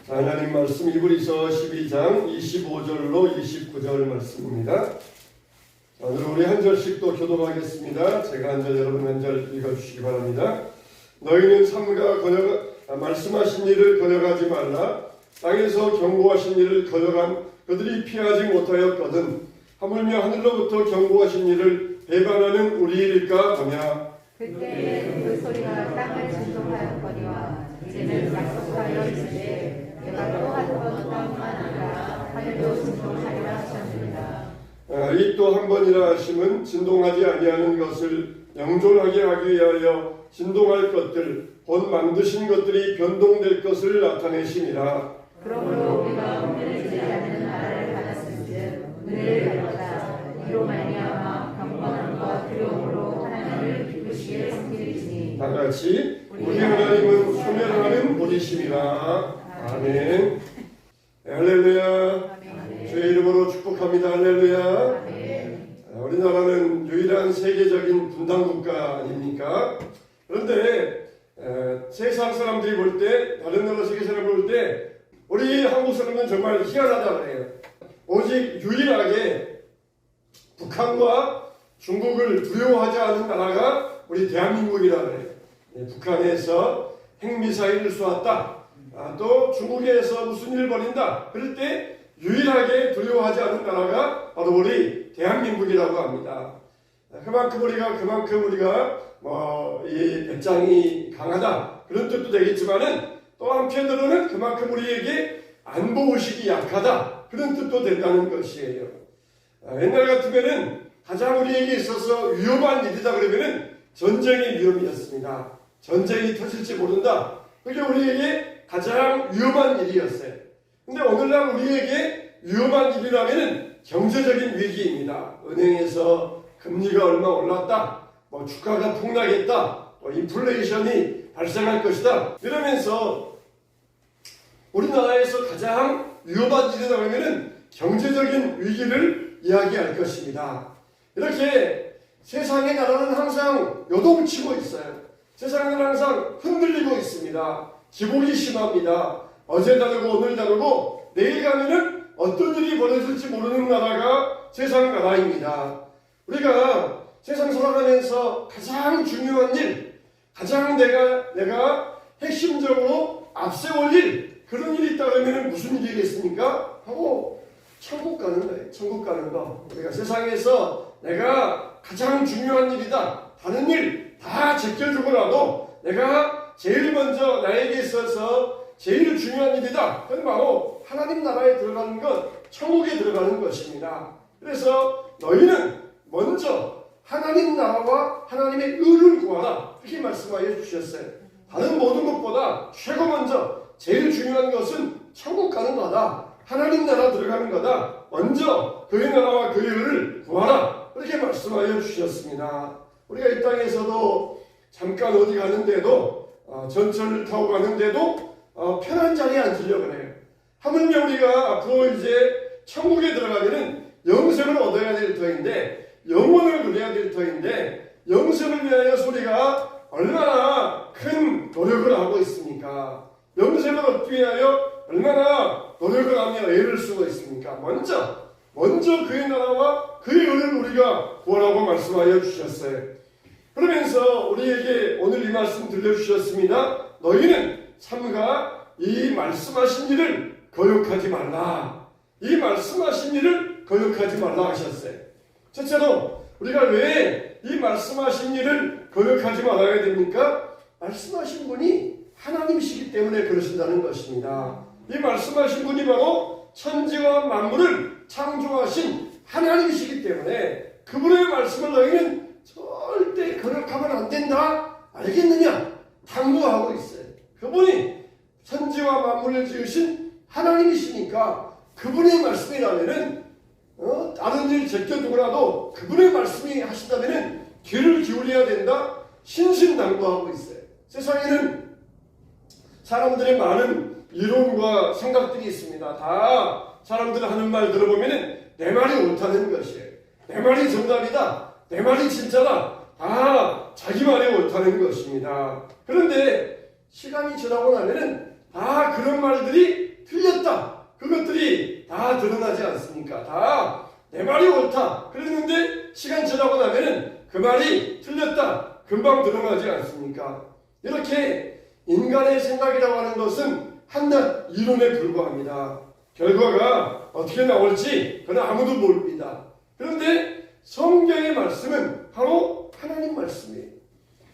하나님 말씀 이브리서 12장 25절로 29절 말씀입니다. 자, 오늘 우리 한 절씩 또 교독하겠습니다. 제가 한 절, 여러분 한 절 읽어주시기 바랍니다. 너희는 삼가 말씀하신 일을 거역하지 말라. 땅에서 경고하신 일을 거역한 그들이 피하지 못하였거든 하물며 하늘로부터 경고하신 일을 배반하는 우리일까 보냐. 그때 그 소리가 땅을 진동하였거니와 이제는 약속하여 이르되 내가 또 한 번 땅만 아니라 하늘도 진동하리라 하셨느니라. 이 또 한 번이라 하심은 진동하지 아니하는 것을 영존하게 하기 위하여 진동할 것들 곧 만드신 것들이 변동될 것을 나타내심이라. 그러므로 우리가 흔들리지 않는 나라를 받았은즉 은혜를 받았다. 이로 말미암아 경건함과 두려움으로 하나님을 기쁘시게 섬기리니. 다 같이 우리 하나님은 소멸하는 분이심이라. 아멘. 할렐루야. 주의 이름으로 축복합니다. 할렐루야. 우리나라는 유일한 세계적인 분단국가 아닙니까? 그런데 세상 사람들이 볼 때, 다른 나라 세계 사람을 볼 때 우리 한국 사람은 정말 희한하다 그래요. 오직 유일하게 북한과 중국을 두려워하지 않은 나라가 우리 대한민국이라 그래요. 북한에서 핵미사일을 쏘았다. 또 중국에서 무슨 일을 벌인다. 그럴 때 유일하게 두려워하지 않은 나라가 바로 우리 대한민국이라고 합니다. 그만큼 우리가 이 배짱이 강하다 그런 뜻도 되겠지만은 또 한편으로는 그만큼 우리에게 안보의식이 약하다 그런 뜻도 된다는 것이에요. 옛날 같으면은 가장 우리에게 있어서 위험한 일이다 그러면은 전쟁의 위험이었습니다. 전쟁이 터질지 모른다. 그게 우리에게 가장 위험한 일이었어요. 근데 오늘날 우리에게 위험한 일이라면은 경제적인 위기입니다. 은행에서 금리가 얼마 올랐다. 주가가 폭락했다. 인플레이션이 발생할 것이다. 이러면서 우리나라에서 가장 위험한 일이라고 하면은 경제적인 위기를 이야기할 것입니다. 이렇게 세상의 나라는 항상 요동치고 있어요. 세상은 항상 흔들리고 있습니다. 기복이 심합니다. 어제 다르고 오늘 다르고 내일 가면은 어떤 일이 벌어질지 모르는 나라가 세상 나라입니다. 우리가 세상 살아가면서 가장 중요한 일, 가장 내가 핵심적으로 앞세울 일, 그런 일이 있다 그러면 무슨 일이겠습니까? 하고 천국 가는 거예요. 천국 가는 거. 우리가 세상에서 내가 가장 중요한 일이다. 다른 일 다 제껴주고라도 내가 제일 먼저 나에게 있어서 제일 중요한 일이다. 그건 바로 하나님 나라에 들어가는 것, 천국에 들어가는 것입니다. 그래서 너희는 먼저 하나님 나라와 하나님의 의를 구하라. 그렇게 말씀하여 주셨어요. 다른 모든 것보다 최고 먼저 제일 중요한 것은 천국 가는 거다. 하나님 나라 들어가는 거다. 먼저 그의 나라와 그의 의를 구하라. 그렇게 말씀하여 주셨습니다. 우리가 이 땅에서도 잠깐 어디 가는데도 전철을 타고 가는데도 편한 자리에 앉으려고 해요. 하물며 우리가 앞으로 이제 천국에 들어가면은 영생을 얻어야 될 터인데, 영원을 누려야 될 터인데, 영생을 위하여 우리가 얼마나 큰 노력을 하고 있습니까? 영생을 얻기 위하여 얼마나 노력을 하며 애를 쓰고 있습니까? 먼저 그의 나라와 그의 의를 우리가 구하라고 말씀하여 주셨어요. 그러면서 우리에게 오늘 이 말씀 들려주셨습니다. 너희는 삼가 이 말씀하신 일을 거역하지 말라. 이 말씀하신 일을 거역하지 말라 하셨어요. 첫째로 우리가 왜 이 말씀하신 일을 거역하지 말아야 됩니까? 말씀하신 분이 하나님이시기 때문에 그러신다는 것입니다. 이 말씀하신 분이 바로 천지와 만물을 창조하신 하나님이시기 때문에 그분의 말씀을 너희는 절대 거역하면 안 된다. 알겠느냐? 당부하고 있어요. 그분이 천지와 만물을 지으신 하나님이시니까 그분의 말씀이라면은 다른 일 제껴두고라도 그분의 말씀이 하신다면은 귀를 기울여야 된다. 신신당부하고 있어요. 세상에는 사람들의 많은 이론과 생각들이 있습니다. 다 사람들 하는 말 들어보면은 내 말이 옳다는 것이에요. 내 말이 정답이다. 내 말이 진짜다. 다 자기 말이 옳다는 것입니다. 그런데 시간이 지나고 나면은 다 그런 말들이 틀렸다. 그것들이 다 드러나지 않습니까? 다 내 말이 옳다. 그랬는데 시간 지나고 나면은 그 말이 틀렸다. 금방 드러나지 않습니까? 이렇게 인간의 생각이라고 하는 것은 한낱 이론에 불과합니다. 결과가 어떻게 나올지 그건 아무도 모릅니다. 그런데 성경의 말씀은 바로 하나님 말씀이에요.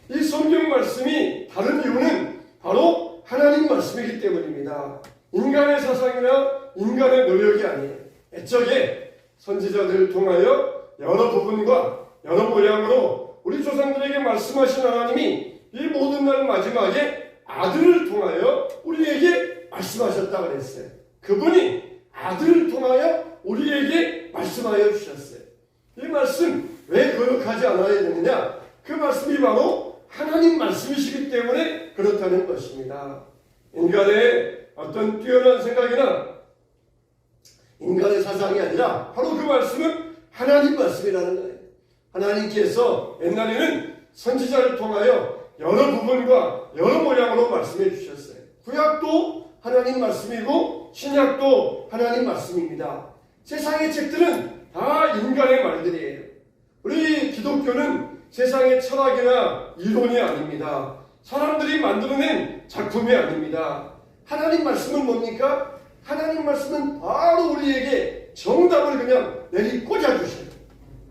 이 성경 말씀이 다른 이유는 바로 하나님 말씀이기 때문입니다. 인간의 사상이나 인간의 노력이 아니에요. 애적에 선지자들을 통하여 여러 부분과 여러 모양으로 우리 조상들에게 말씀하신 하나님이 이 모든 날 마지막에 아들을 통하여 우리에게 말씀하셨다 그랬어요. 그분이 아들을 통하여 우리에게 말씀하여 주셨어요. 이 말씀 왜 거역하지 않아야 되느냐? 그 말씀이 바로 하나님 말씀이시기 때문에 그렇다는 것입니다. 인간의 어떤 뛰어난 생각이나 인간의 사상이 아니라 바로 그 말씀은 하나님 말씀이라는 거예요. 하나님께서 옛날에는 선지자를 통하여 여러 부분과 여러 모양으로 말씀해 주셨어요. 구약도 하나님 말씀이고 신약도 하나님 말씀입니다. 세상의 책들은 다 인간의 말들이에요. 우리 기독교는 세상의 철학이나 이론이 아닙니다. 사람들이 만들어낸 작품이 아닙니다. 하나님 말씀은 뭡니까? 하나님 말씀은 바로 우리에게 정답을 그냥 내리 꽂아주셔요.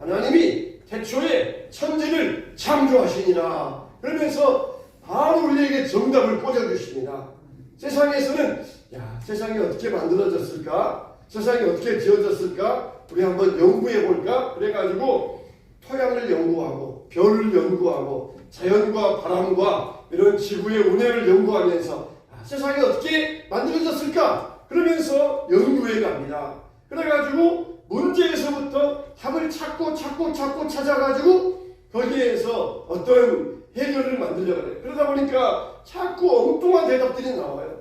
하나님이 태초에 천지를 창조하시니라. 그러면서 바로 우리에게 정답을 꽂아주십니다. 세상에서는 세상이 어떻게 만들어졌을까? 세상이 어떻게 지어졌을까? 우리 한번 연구해볼까? 그래가지고 토양을 연구하고 별을 연구하고 자연과 바람과 이런 지구의 운행을 연구하면서 세상이 어떻게 만들어졌을까? 그러면서 연구해 갑니다. 그래가지고 문제에서부터 답을 찾고 찾아가지고 거기에서 어떤 해결을 만들려고 해요. 그러다 보니까 자꾸 엉뚱한 대답들이 나와요.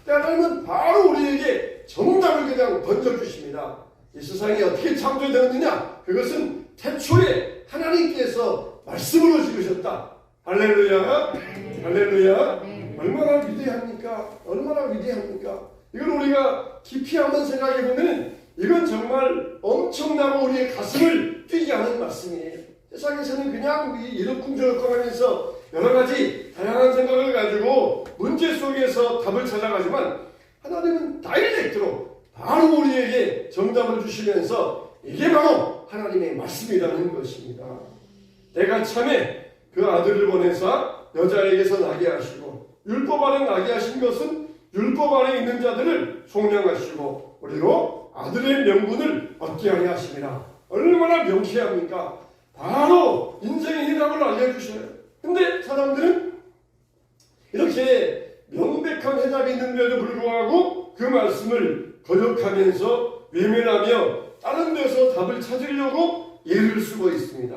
하나님은 바로 우리에게 정답을 그냥 던져주십니다. 이 세상이 어떻게 창조되었느냐? 그것은 태초에 하나님께서 말씀으로 지으셨다. 할렐루야, 할렐루야. 얼마나 위대합니까? 얼마나 위대합니까? 이걸 우리가 깊이 한번 생각해 보면 이건 정말 엄청나고 우리의 가슴을 뛰게 하는 말씀이에요. 세상에서는 그냥 이러쿵저러쿵하면서 여러 가지 다양한 생각을 가지고 문제 속에서 답을 찾아가지만 하나님은 다이렉트로 바로 우리에게 정답을 주시면서 이게 바로 하나님의 말씀이라는 것입니다. 내가 참에 그 아들을 보내사 여자에게서 나게 하시고 율법 아래 나게 하신 것은 율법 아래 있는 자들을 속량하시고 우리로 아들의 명분을 얻게 하려 하심이라. 얼마나 명쾌합니까? 바로 인생의 해답을 알려주셔요. 근데 사람들은 이렇게 명백한 해답이 있는데도 불구하고 그 말씀을 거역하면서 외면하며 다른 데서 답을 찾으려고 예를 쓰고 있습니다.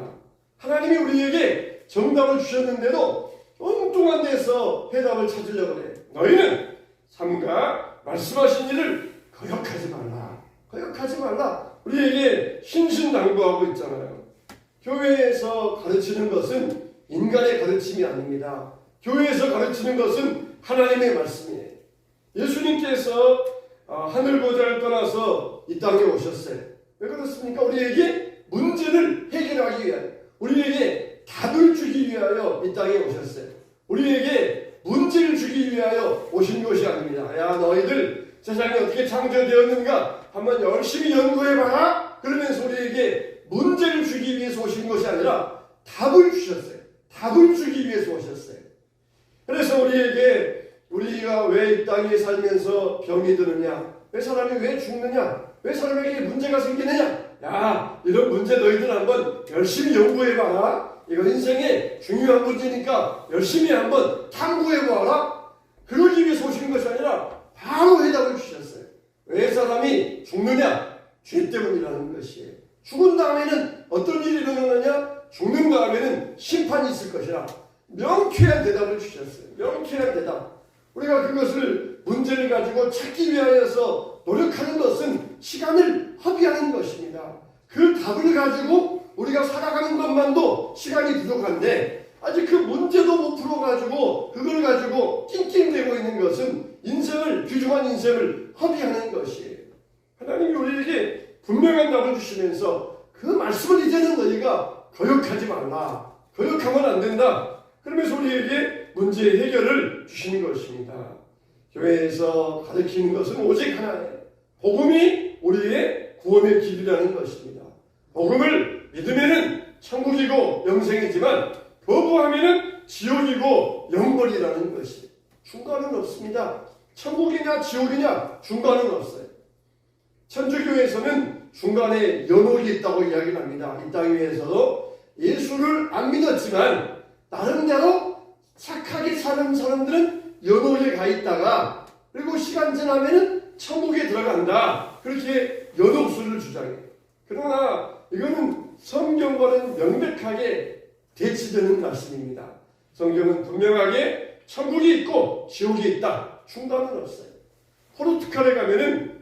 하나님이 우리에게 정답을 주셨는데도 엉뚱한 데서 해답을 찾으려고 해. 너희는 삼가 말씀하신 일을 거역하지 말라. 거역하지 말라. 우리에게 신신당부하고 있잖아요. 교회에서 가르치는 것은 인간의 가르침이 아닙니다. 교회에서 가르치는 것은 하나님의 말씀이에요. 예수님께서 하늘 보좌를 떠나서 이 땅에 오셨어요. 왜 그렇습니까? 우리에게 문제를 해결하기 위하여, 우리에게 답을 주기 위하여 이 땅에 오셨어요. 우리에게 문제를 주기 위하여 오신 것이 아닙니다. 야, 너희들 세상이 어떻게 창조되었는가 한번 열심히 연구해봐라. 그러면서 우리에게 문제를 주기 위해서 오신 것이 아니라 답을 주셨어요. 답을 주기 위해서 오셨어요. 그래서 우리가 왜 이 땅에 살면서 병이 드느냐, 왜 사람이 왜 죽느냐, 왜 사람에게 문제가 생기느냐, 야, 이런 문제 너희들 한번 열심히 연구해봐라. 이거 인생의 중요한 문제니까 열심히 한번 탐구해보아라. 그러기 위해서 오신 것이 아니라 바로 해답을 주셨어요. 왜 사람이 죽느냐? 죄 때문이라는 것이에요. 죽은 다음에는 어떤 일이 일어나느냐? 죽는 다음에는 심판이 있을 것이라 명쾌한 대답을 주셨어요. 명쾌한 대답. 우리가 그것을 문제를 가지고 찾기 위하여서 노력하는 것은 시간을 허비하는 것입니다. 그 답을 가지고 우리가 살아가는 것만도 시간이 부족한데 아직 그 문제도 못 풀어가지고 그걸 가지고 낑낑대고 있는 것은 인생을 귀중한 인생을 허비하는 것이에요. 하나님이 우리에게 분명한 답을 주시면서 그 말씀을 이제는 너희가 거역하지 말라. 거역하면 안 된다. 그러면서 우리에게 문제의 해결을 주시는 것입니다. 교회에서 가르치는 것은 오직 하나예요. 복음이 우리의 구원의 길이라는 것입니다. 복음을 믿으면은 천국이고 영생이지만 거부하면은 지옥이고 영벌이라는 것이 중간은 없습니다. 천국이냐 지옥이냐 중간은 없어요. 천주교에서는 중간에 연옥이 있다고 이야기를 합니다. 이 땅 위에서도 예수를 안 믿었지만 나름대로 착하게 사는 사람들은 연옥에 가 있다가 그리고 시간 지나면은 천국에 들어간다. 그렇게 연옥수를 주장해요. 그러나 이거는 성경과는 명백하게 대치되는 말씀입니다. 성경은 분명하게 천국이 있고 지옥이 있다. 중간은 없어요. 포르투갈에 가면은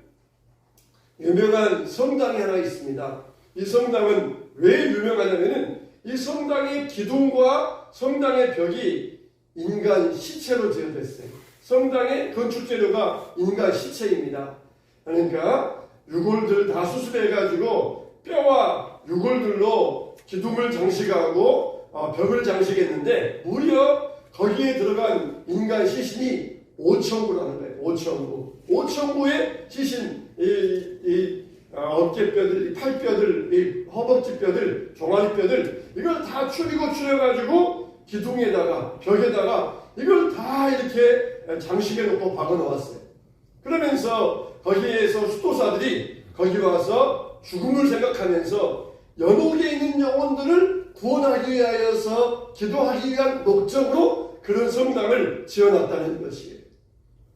유명한 성당이 하나 있습니다. 이 성당은 왜 유명하냐면은 이 성당의 기둥과 성당의 벽이 인간 시체로 되어졌어요. 성당의 건축재료가 인간 시체입니다. 그러니까 유골들 다 수습해가지고 뼈와 유골들로 기둥을 장식하고 벽을 장식했는데 무려 거기에 들어간 인간 시신이 5,000구라는 거예요. 5,000구. 5,000구의 시신, 어깨뼈들, 팔뼈들, 허벅지뼈들, 종아리뼈들 이걸 다 추려가지고 기둥에다가 벽에다가 이걸 다 이렇게 장식해 놓고 박아 놓았어요. 그러면서 거기에서 수도사들이 거기 와서 죽음을 생각하면서 연옥에 있는 영혼들을 구원하기 위하여서 기도하기 위한 목적으로 그런 성당을 지어놨다는 것이에요.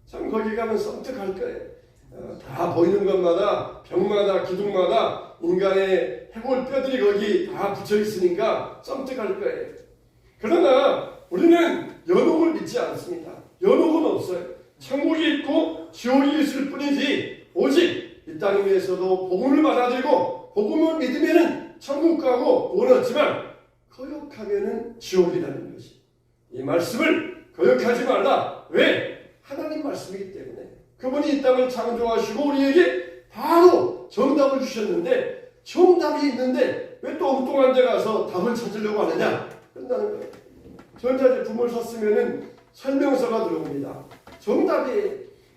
참 거기 가면 섬뜩할 거예요. 다 보이는 것마다 벽마다 기둥마다 인간의 해골 뼈들이 거기 다 붙여 있으니까 섬뜩할 거예요. 그러나 우리는 연옥을 믿지 않습니다. 연옥은 없어요. 천국이 있고 지옥이 있을 뿐이지 오직 이 땅 위에서도 복음을 받아들이고 복음을 믿으면은 천국 가고 구원 얻지만 거역하면은 지옥이라는 것이. 이 말씀을 거역하지 말라. 왜? 하나님 말씀이기 때문에. 그분이 이 땅을 창조하시고 우리에게 바로 정답을 주셨는데 정답이 있는데 왜 또 엉뚱한 데 가서 답을 찾으려고 하느냐? 끝나는 거예요. 전자제품을 샀으면은 설명서가 들어옵니다. 정답이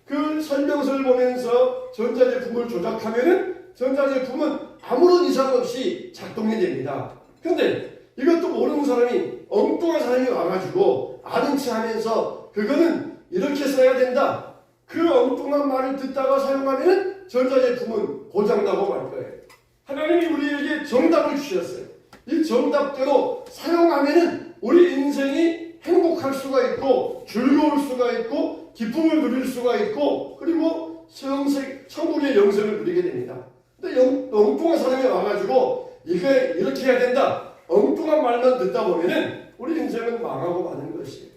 그 설명서를 보면서 전자제품을 조작하면은 전자제품은 아무런 이상 없이 작동이 됩니다. 근데 이것도 모르는 사람이 엉뚱한 사람이 와가지고 아는 체 하면서 그거는 이렇게 써야 된다. 그 엉뚱한 말을 듣다가 사용하면은 전자제품은 고장나고 말 거예요. 하나님이 우리에게 정답을 주셨어요. 이 정답대로 사용하면은 우리 인생이 행복할 수가 있고 즐거울 수가 있고 기쁨을 누릴 수가 있고 그리고 천국의 영생을 누리게 됩니다. 근데 엉뚱한 사람이 와가지고 이게 이렇게 해야 된다. 엉뚱한 말만 듣다 보면은 우리 인생은 망하고 마는 것이에요.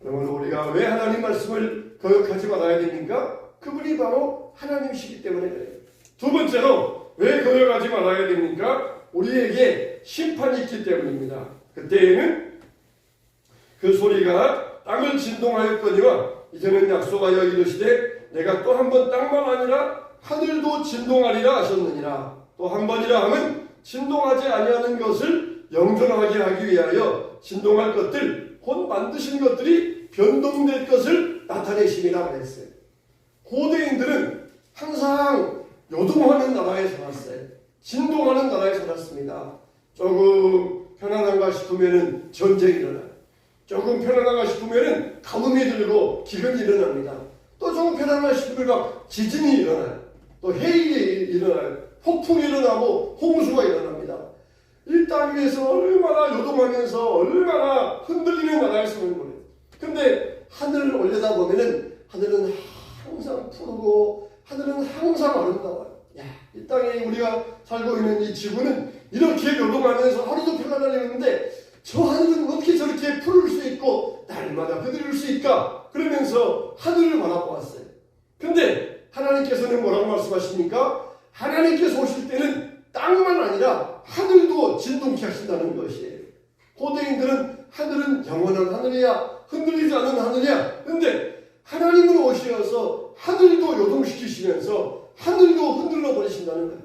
그러면 우리가 왜 하나님 말씀을 거역하지 말아야 됩니까? 그분이 바로 하나님이시기 때문에 그래요. 두 번째로 왜 거역하지 말아야 됩니까? 우리에게 심판이 있기 때문입니다. 그때에는 그 소리가 땅을 진동하였거니와 이제는 약속하여 이르시되 내가 또 한 번 땅만 아니라 하늘도 진동하리라 하셨느니라. 또 한 번이라 하면 진동하지 아니하는 것을 영존하게 하기 위하여 진동할 것들 곧 만드신 것들이 변동될 것을 나타내심이라 그랬어요. 고대인들은 항상 요동하는 나라에 살았어요. 진동하는 나라에 살았습니다. 조금 편안한가 싶으면 전쟁이 일어나요. 조금 편안한가 싶으면 가뭄이 들고 기근이 일어납니다. 또 조금 편안한가 싶으면 지진이 일어나요. 또 해일이 일어나요. 폭풍이 일어나고 홍수가 일어납니다. 이 땅 위에서 얼마나 요동하면서 얼마나 흔들리는 나라에 사는 거예요. 근데 하늘을 올려다 보면은 하늘은 항상 푸르고 하늘은 항상 아름다워요. 야, 이 땅에 우리가 살고 있는 이 지구는 이렇게 요동하면서 하루도 평안하게 있는데 저 하늘은 어떻게 저렇게 푸를 수 있고 날마다 흐드릴 수 있까? 그러면서 하늘을 바라보았어요. 근데 하나님께서는 뭐라고 말씀하십니까? 하나님께서 오실 때는 땅만 아니라 하늘도 진동케 하신다는 것이에요. 고대인들은 하늘은 영원한 하늘이야. 흔들리지 않는 하늘이야. 근데 하나님은 오셔서 하늘도 요동시키시면서 하늘도 흔들어 버리신다는 거예요.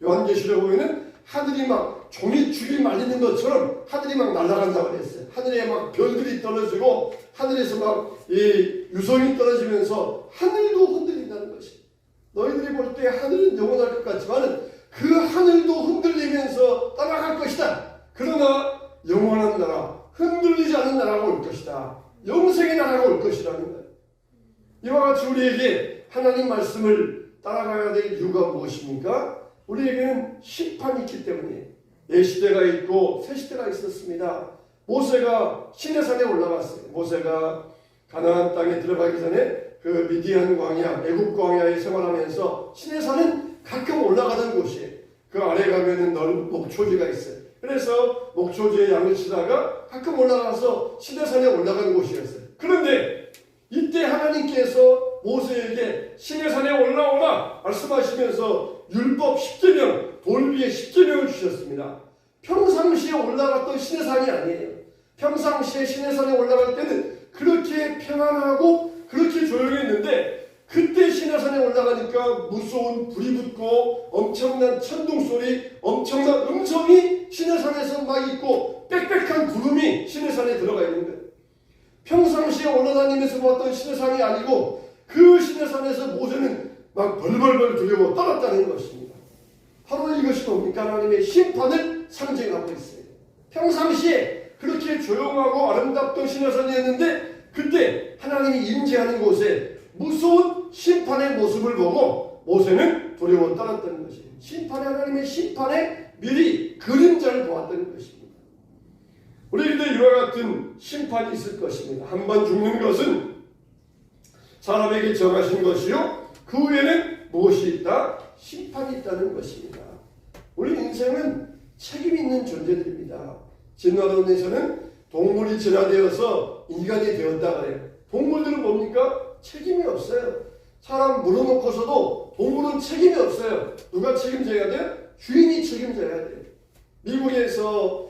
요한계시록에 보면은 하늘이 막 종이축이 말리는 것처럼 하늘이 막 날아간다고 그랬어요. 하늘에 막 별들이 떨어지고 하늘에서 막 이 유성이 떨어지면서 하늘도 흔들린다는 것이. 너희들이 볼 때 하늘은 영원할 것 같지만 그 하늘도 흔들리면서 따라갈 것이다. 그러나 영원한 나라, 흔들리지 않는 나라가 올 것이다. 영생의 나라가 올 것이라는 거예요. 이와 같이 우리에게 하나님 말씀을 따라가야 될 이유가 무엇입니까? 우리에게는 심판이 있기 때문에 예시대가 있고 새시대가 있었습니다. 모세가 시내산에 올라갔어요. 모세가 가나안 땅에 들어가기 전에 그 미디안 광야, 애굽 광야에 생활하면서 시내산은 가끔 올라가던 곳이에요. 그 아래 가면은 넓은 목초지가 있어요. 그래서 목초지에 양을 치다가 가끔 올라가서 시내산에 올라가는 곳이었어요. 그런데 이때 하나님께서 모세에게 시내산에 올라오라 말씀하시면서 율법 10계명, 돌 위에 10계명을 주셨습니다. 평상시에 올라갔던 시내산이 아니에요. 평상시에 시내산에 올라갈 때는 그렇게 평안하고 그렇게 조용했는데 그때 시내산에 올라가니까 무서운 불이 붙고 엄청난 천둥소리, 엄청난 음성이 시내산에서 막 있고 빽빽한 구름이 시내산에 들어가 있는 거예요. 평상시에 올라다니면서 봤던 시내산이 아니고 그 시내산에서 모세는 막 벌벌벌 두려워 떨었다는 것입니다. 바로 이것이 뭡니까? 하나님의 심판을 상징하고 있어요. 평상시에 그렇게 조용하고 아름답던 시내산이었는데 그때 하나님이 임재하는 곳에 무서운 심판의 모습을 보고 모세는 두려워 떨었다는 것이에요. 하나님의 심판에 미리 그림자를 보았다는 것입니다. 우리에게도 이와 같은 심판이 있을 것입니다. 한 번 죽는 것은 사람에게 정하신 것이요 그 후에는 무엇이 있다? 심판이 있다는 것입니다. 우리 인생은 책임 있는 존재들입니다. 진화론에서는 동물이 진화되어서 인간이 되었다 그래요. 동물들은 뭡니까? 책임이 없어요. 사람 물어놓고서도 동물은 책임이 없어요. 누가 책임져야 돼요? 주인이 책임져야 돼요. 미국에서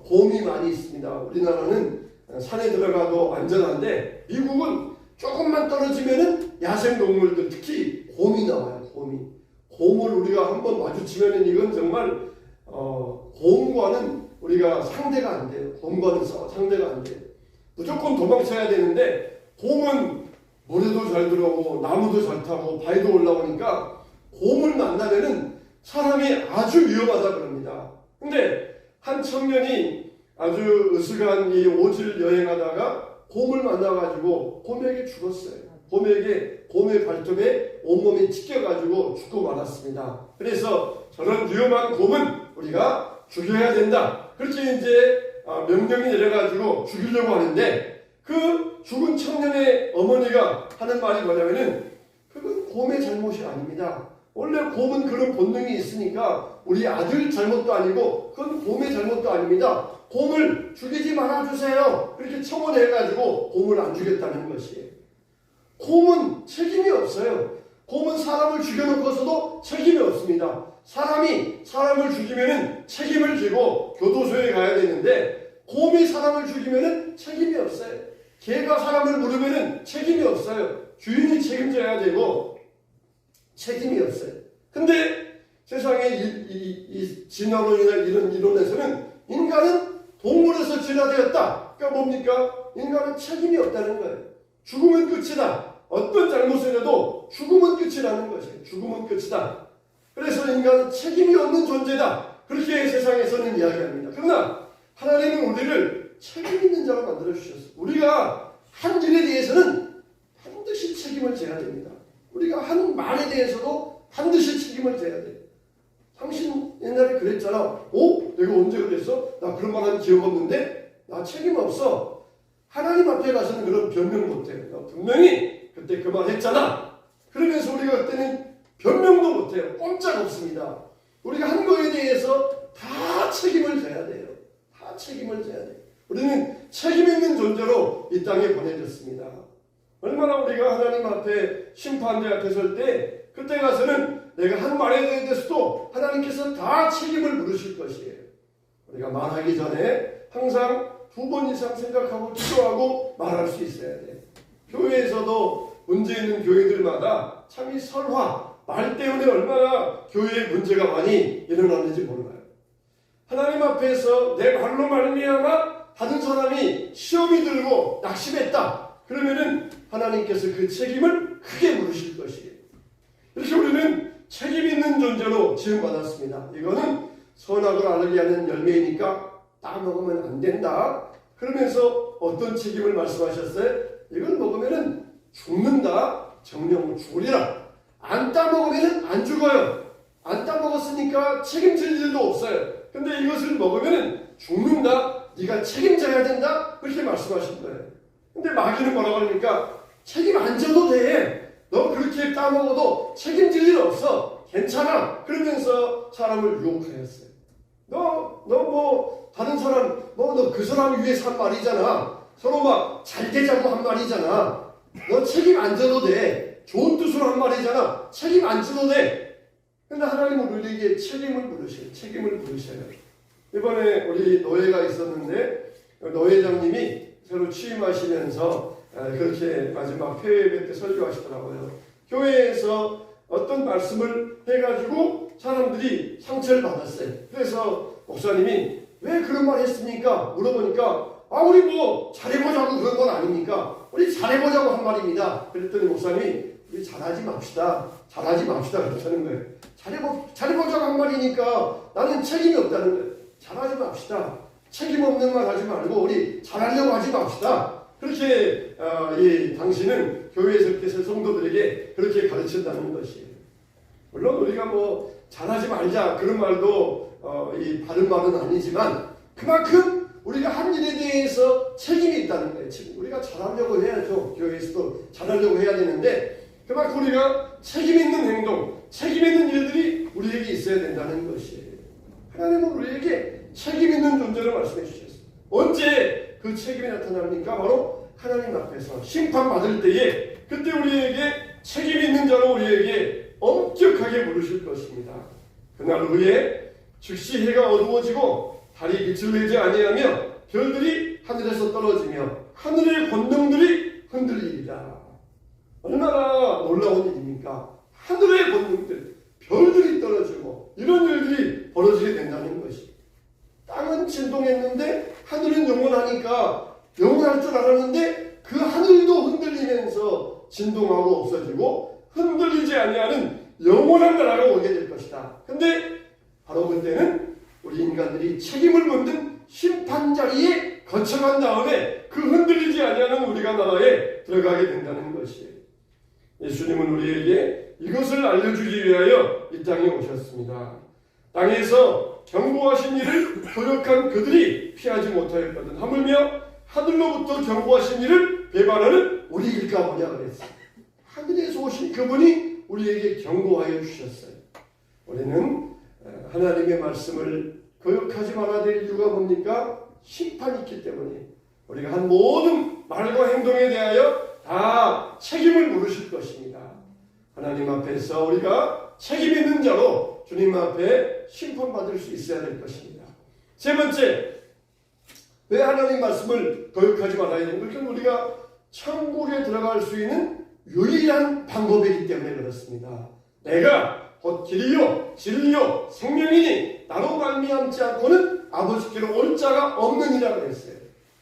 곰이 많이 있습니다. 우리나라는 산에 들어가도 안전한데 미국은 조금만 떨어지면은 야생동물들 특히 곰이 나와요. 곰을 우리가 한번 마주치면은 이건 정말 곰과는 우리가 상대가 안 돼요. 곰과는 상대가 안 돼요. 무조건 도망쳐야 되는데 곰은 물에도 잘 들어오고 나무도 잘 타고 바위도 올라오니까 곰을 만나면은 사람이 아주 위험하다 그럽니다. 근데 한 청년이 아주 으슥한 이 오지를 여행하다가 곰을 만나가지고 곰에게 죽었어요. 곰의 발톱에 온몸이 찢겨가지고 죽고 말았습니다. 그래서 저런 위험한 곰은 우리가 죽여야 된다. 그렇게 이제 명령이 내려가지고 죽이려고 하는데 그 죽은 청년의 어머니가 하는 말이 뭐냐면은 그건 곰의 잘못이 아닙니다. 원래 곰은 그런 본능이 있으니까 우리 아들 잘못도 아니고 그건 곰의 잘못도 아닙니다. 곰을 죽이지 말아주세요. 그렇게 청원해가지고 곰을 안 죽였다는 것이에요. 곰은 책임이 없어요. 곰은 사람을 죽여놓고서도 책임이 없습니다. 사람이 사람을 죽이면은 책임을 지고 교도소에 가야 되는데 곰이 사람을 죽이면은 책임이 없어요. 개가 사람을 물으면은 책임이 없어요. 주인이 책임져야 되고 책임이 없어요. 근데 세상에 이 진화론이나 이런 이론에서는 인간은 동물에서 진화되었다. 그러니까 뭡니까? 인간은 책임이 없다는 거예요. 죽으면 끝이다. 어떤 잘못을 해도 죽으면 끝이라는 것이에요. 죽으면 끝이다. 그래서 인간은 책임이 없는 존재다. 그렇게 세상에서는 이야기합니다. 그러나 하나님은 우리를 책임 있는 자로 만들어 주셨어요. 우리가 한 일에 대해서는 반드시 책임을 져야 됩니다. 우리가 한 말에 대해서도 반드시 책임을 져야 돼요. 당신 옛날에 그랬잖아. 내가 언제 그랬어? 나 그런 말 한 기억 없는데? 나 책임 없어. 하나님 앞에 가서는 그런 변명 못해요. 분명히 그때 그 말 했잖아. 그러면서 우리가 그때는 변명도 못해요. 꼼짝 없습니다. 우리가 한 거에 대해서 다 책임을 져야 돼요. 다 책임을 져야 돼요. 우리는 책임 있는 존재로 이 땅에 보내졌습니다. 얼마나 우리가 하나님 앞에 심판대 앞에 설 때 그때 가서는 내가 한 말에 대해서도 하나님께서 다 책임을 물으실 것이에요. 우리가 말하기 전에 항상 두 번 이상 생각하고 기도하고 말할 수 있어야 돼. 교회에서도 문제 있는 교회들마다 참 이 설화, 말 때문에 얼마나 교회에 문제가 많이 일어나는지 몰라요. 하나님 앞에서 내 말로 말미암아 다른 사람이 시험이 들고 낙심했다. 그러면은 하나님께서 그 책임을 크게 물으실 것이에요. 이렇게 우리는 책임 있는 존재로 지음받았습니다. 이거는 선악을 알게 하는 열매이니까 따먹으면 안 된다. 그러면서 어떤 책임을 말씀하셨어요? 이걸 먹으면은 죽는다. 정령 죽으리라. 안 따먹으면은 안 죽어요. 안 따먹었으니까 책임질 일도 없어요. 근데 이것을 먹으면은 죽는다. 네가 책임져야 된다. 그렇게 말씀하신 거예요. 근데 마귀는 뭐라고 하니까 책임 안 져도 돼. 너 그렇게 따먹어도 책임질 일 없어. 괜찮아. 그러면서 사람을 유혹하였어요. 너 뭐 다른 사람 너 그 사람 위해서 한 말이잖아. 서로 막 잘 되자고 한 말이잖아. 너 책임 안 져도 돼. 좋은 뜻으로 한 말이잖아. 책임 안 져도 돼. 근데 하나님은 우리에게 책임을 물으셔요. 책임을 물으셔요. 이번에 우리 노예가 있었는데 노회장님이 새로 취임하시면서 그렇게 마지막 폐회배 때 설교하시더라고요. 교회에서 어떤 말씀을 해가지고 사람들이 상처를 받았어요. 그래서 목사님이 왜 그런 말 했습니까? 물어보니까 우리 뭐 잘해보자고 그런 건 아닙니까? 우리 잘해보자고 한 말입니다. 그랬더니 목사님이 우리 잘하지 맙시다. 잘하지 맙시다. 그렇다는 거예요. 잘해보자고 한 말이니까 나는 책임이 없다는 거예요. 잘하지 맙시다. 책임 없는 말 하지 말고 우리 잘하려고 하지 맙시다. 그렇게 당신은 교회에서 이렇게 성도들에게 그렇게 가르친다는 것이에요. 물론 우리가 뭐 잘하지 말자 그런 말도 이 바른 말은 아니지만 그만큼 우리가 한 일에 대해서 책임이 있다는 거예요. 우리가 잘하려고 해야죠. 교회에서도 잘하려고 해야 되는데 그만큼 우리가 책임 있는 행동, 책임 있는 일들이 우리에게 있어야 된다는 것이에요. 하나님은 우리에게 책임 있는 존재를 말씀해 주셨어요. 언제 그 책임이 나타납니까? 바로 하나님 앞에서 심판받을 때에 그때 우리에게 책임 있는 자로 우리에게 엄격하게 물으실 것입니다. 그날 후에 즉시 해가 어두워지고 달이 빛을 내지 아니하며 별들이 하늘에서 떨어지며 하늘의 권능들이 흔들리리라. 얼마나 놀라운 일입니까? 하늘의 권능들, 별들이 떨어지고 이런 일들이 벌어지게 된다는 것이. 땅은 진동했는데 하늘은 영원하니까 영원할 줄 알았는데 그 하늘도 흔들리면서 진동하고 없어지고 흔들리지 아니하는 영원한 나라가 오게 될 것이다. 근데 바로 그때는 우리 인간들이 책임을 묻는 심판 자리에 거쳐간 다음에 그 흔들리지 아니하는 우리가 나라에 들어가게 된다는 것이에요. 예수님은 우리에게 이것을 알려주기 위하여 이 땅에 오셨습니다. 땅에서 경고하신 일을 도력한 그들이 피하지 못하였거든. 하물며 하늘로부터 경고하신 일을 배반하는 우리일까 뭐냐 그랬어요. 하늘에서 오신 그분이 우리에게 경고하여 주셨어요. 우리는 하나님의 말씀을 거역하지 말아야 될 이유가 뭡니까? 심판이 있기 때문에 우리가 한 모든 말과 행동에 대하여 다 책임을 물으실 것입니다. 하나님 앞에서 우리가 책임 있는 자로 주님 앞에 심판받을 수 있어야 될 것입니다. 세 번째, 왜 하나님 말씀을 거역하지 말아야 되는 것은 우리가 천국에 들어갈 수 있는 유일한 방법이기 때문에 그렇습니다. 내가 곧 길이요 진리요 생명이니 나로 말미암지 않고는 아버지께로 올 자가 없느니라 그랬어요.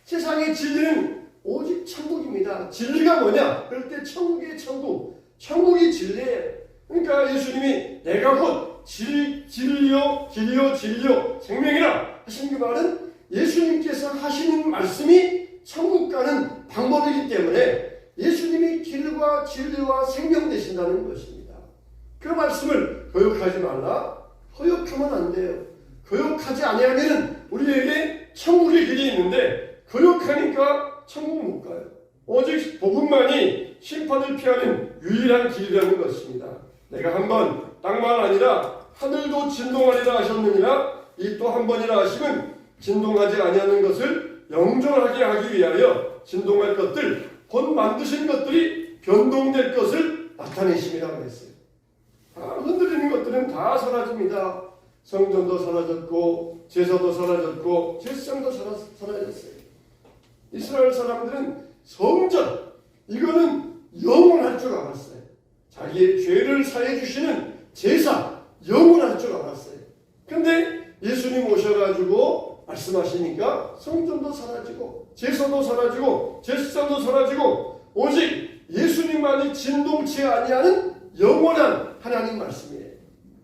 세상의 진리는 오직 천국입니다. 진리가 뭐냐? 그럴 때 천국의 천국, 천국이 진리예요. 그러니까 예수님이 내가 곧 진리요 길이요 진리요 생명이라 하신 그 말은 예수님께서 하시는 말씀이 천국 가는 방법이기 때문에 예수님이 길과 진리와 생명 되신다는 것입니다. 그 말씀을 거역하지 말라. 거역하면 안 돼요. 거역하지 아니하면 우리에게 천국의 길이 있는데 거역하니까 천국 못 가요. 오직 복음만이 심판을 피하는 유일한 길이라는 것입니다. 내가 한번 땅만 아니라 하늘도 진동하리라 하셨느니라. 이 또 한 번이라 하시면 진동하지 아니하는 것을 영존하게 하기 위하여 진동할 것들 곧 만드신 것들이 변동될 것을 나타내심이라고 했어요. 흔들리는 것들은 다 사라집니다. 성전도 사라졌고 제사도 사라졌고 제사장도 사라졌어요. 이스라엘 사람들은 성전, 이거는 영원할 줄 알았어요. 자기의 죄를 사해 주시는 제사, 영원할 줄 알았어요. 근데 예수님 오셔가지고 말씀하시니까 성전도 사라지고 제사도 사라지고 제사장도 사라지고 오직 예수님만이 진동치 아니하는 영원한 하나님 말씀이에요.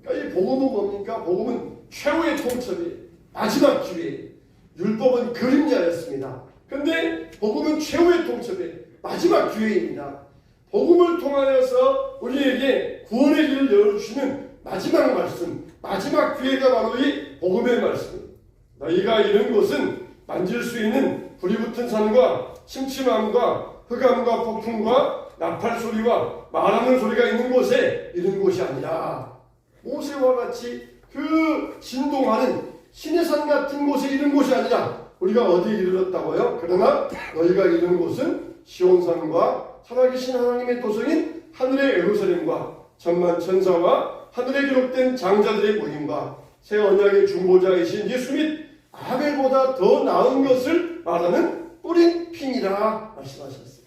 그러니까 이 복음은 뭡니까? 복음은 최후의 통첩이에요. 마지막 기회예요. 율법은 그림자였습니다. 근데 복음은 최후의 통첩이에요. 마지막 기회입니다. 복음을 통하여서 우리에게 구원의 길을 열어주시는 마지막 말씀, 마지막 기회가 바로 이 복음의 말씀입니다. 너희가 이른 곳은 만질 수 있는 불이 붙은 산과 침침함과 흑암과 폭풍과 나팔 소리와 말하는 소리가 있는 곳에 이른 곳이 아니라 모세와 같이 그 진동하는 신의 산 같은 곳에 이른 곳이 아니라 우리가 어디에 이르렀다고요? 그러나 너희가 이른 곳은 시온산과 살아계신 하나님의 도성인 하늘의 예루살렘과 천만 천사와 하늘에 기록된 장자들의 모임과 새 언약의 중보자이신 예수 및 아벨보다 더 나은 것을 말하는 뿌린 핀이라 말씀하셨어요.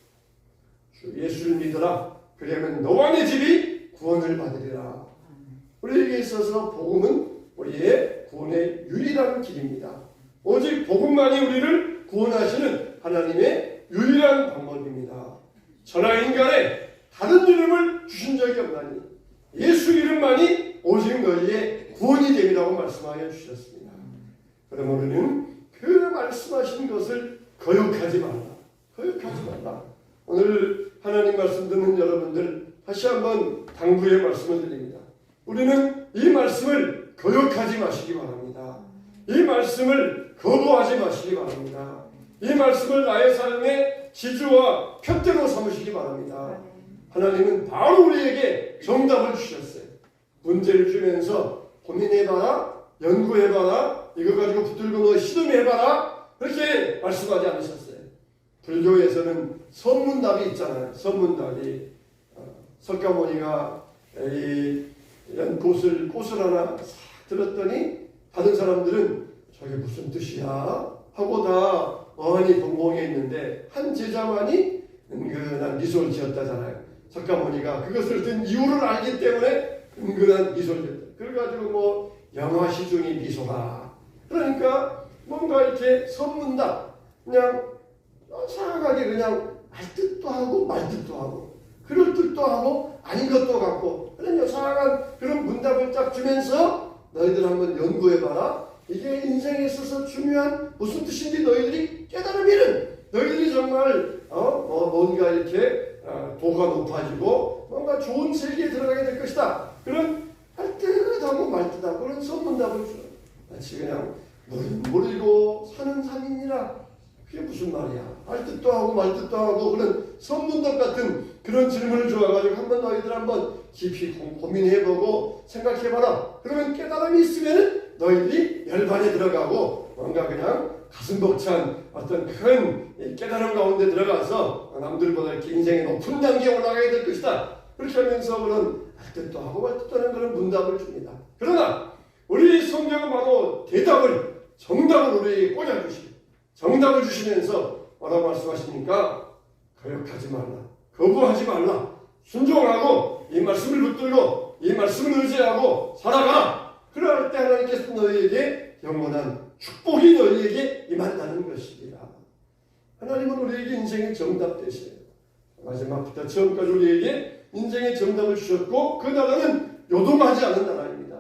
주 예수를 믿어라. 그러면 너와 내 집이 구원을 받으리라. 우리에게 있어서 복음은 우리의 구원의 유일한 길입니다. 오직 복음만이 우리를 구원하시는 하나님의 유일한 방법입니다. 천하인간에 다른 이름을 주신 적이 없나니 예수 이름만이 오직 너희의 구원이 됨이라고 말씀하여 주셨습니다. 그러므로 우리는 그 말씀하신 것을 거역하지 말라. 거역하지 말라. 오늘 하나님 말씀 듣는 여러분들 다시 한번 당부의 말씀을 드립니다. 우리는 이 말씀을 거역하지 마시기 바랍니다. 이 말씀을 거부하지 마시기 바랍니다. 이 말씀을 나의 삶의 지주와 표대로 삼으시기 바랍니다. 하나님은 바로 우리에게 정답을 주셨어요. 문제를 주면서 고민해봐라, 연구해봐라, 이거 가지고 붙들고 너 시험해봐라, 그렇게 말씀하지 않으셨어요. 불교에서는 선문답이 있잖아요. 선문답이 석가모니가 꽃을 하나 싹 들었더니 받은 사람들은 저게 무슨 뜻이야? 하고 다 어안이 동공해 있는데 한 제자만이 은근한 미소를 지었다잖아요. 석가모니가 그것을 든 이유를 알기 때문에 은근한 미소를 지었다. 그래가지고 뭐 영화시중이 미소가. 그러니까 뭔가 이렇게 선문답 그냥 사악하게 그냥 알 뜻도 하고 말 뜻도 하고 그럴 뜻도 하고 아닌 것도 같고 그런 요상한 그런 문답을 딱 주면서 너희들 한번 연구해봐라. 이게 인생에 있어서 중요한 무슨 뜻인지 너희들이 깨달으면은 너희들이 정말 뭔가 이렇게 도가 높아지고 뭔가 좋은 세계에 들어가게 될 것이다. 그런 할 뜻하고 말 뜻하고 그런 선문답을 줘. 마치 그냥 모르고 사는 산인이라 그게 무슨 말이야. 할 뜻도 하고 말 뜻도 하고 그런 선문답 같은 그런 질문을 줘가지고 한번 너희들 한번 깊이 고민해보고 생각해봐라. 그러면 깨달음이 있으면 너희들이 열반에 들어가고 뭔가 그냥 가슴 벅찬 어떤 큰 깨달음 가운데 들어가서 남들보다 이렇게 인생의 높은 단계에 올라가게 될 것이다. 그렇게 하면서 그런 할 뜻도 하고 말 뜻도 하는 그런 문답을 줍니다. 그러나 우리 성경은 바로 대답을 정답을 우리에게 꽂아주시고 정답을 주시면서 뭐라고 말씀하십니까? 거역하지 말라. 거부하지 말라. 순종하고 이 말씀을 붙들고 이 말씀을 의지하고 살아가라. 그럴 때 하나님께서 너희에게 영원한 축복이 너희에게 임한다는 것입니다. 하나님은 우리에게 인생의 정답 되세요. 마지막부터 처음까지 우리에게 인생의 정답을 주셨고 그 나라는 요동하지 않은 나라입니다.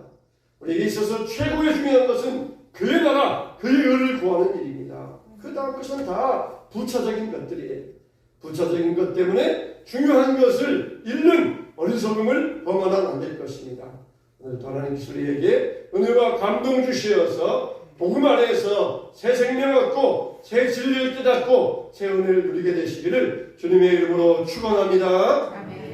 우리에게 있어서 최고의 중요한 것은 그의 나라, 그의 의를 구하는 일입니다. 그 다음 것은 다 부차적인 것들이에요. 부차적인 것 때문에 중요한 것을 잃는 어리석음을 범하면 안 될 것입니다. 오늘도 하나님께서 우리에게 은혜와 감동 주시어서 복음 안에서 새 생명 얻고 새 진리를 깨닫고 새 은혜를 누리게 되시기를 주님의 이름으로 축원합니다. 아멘.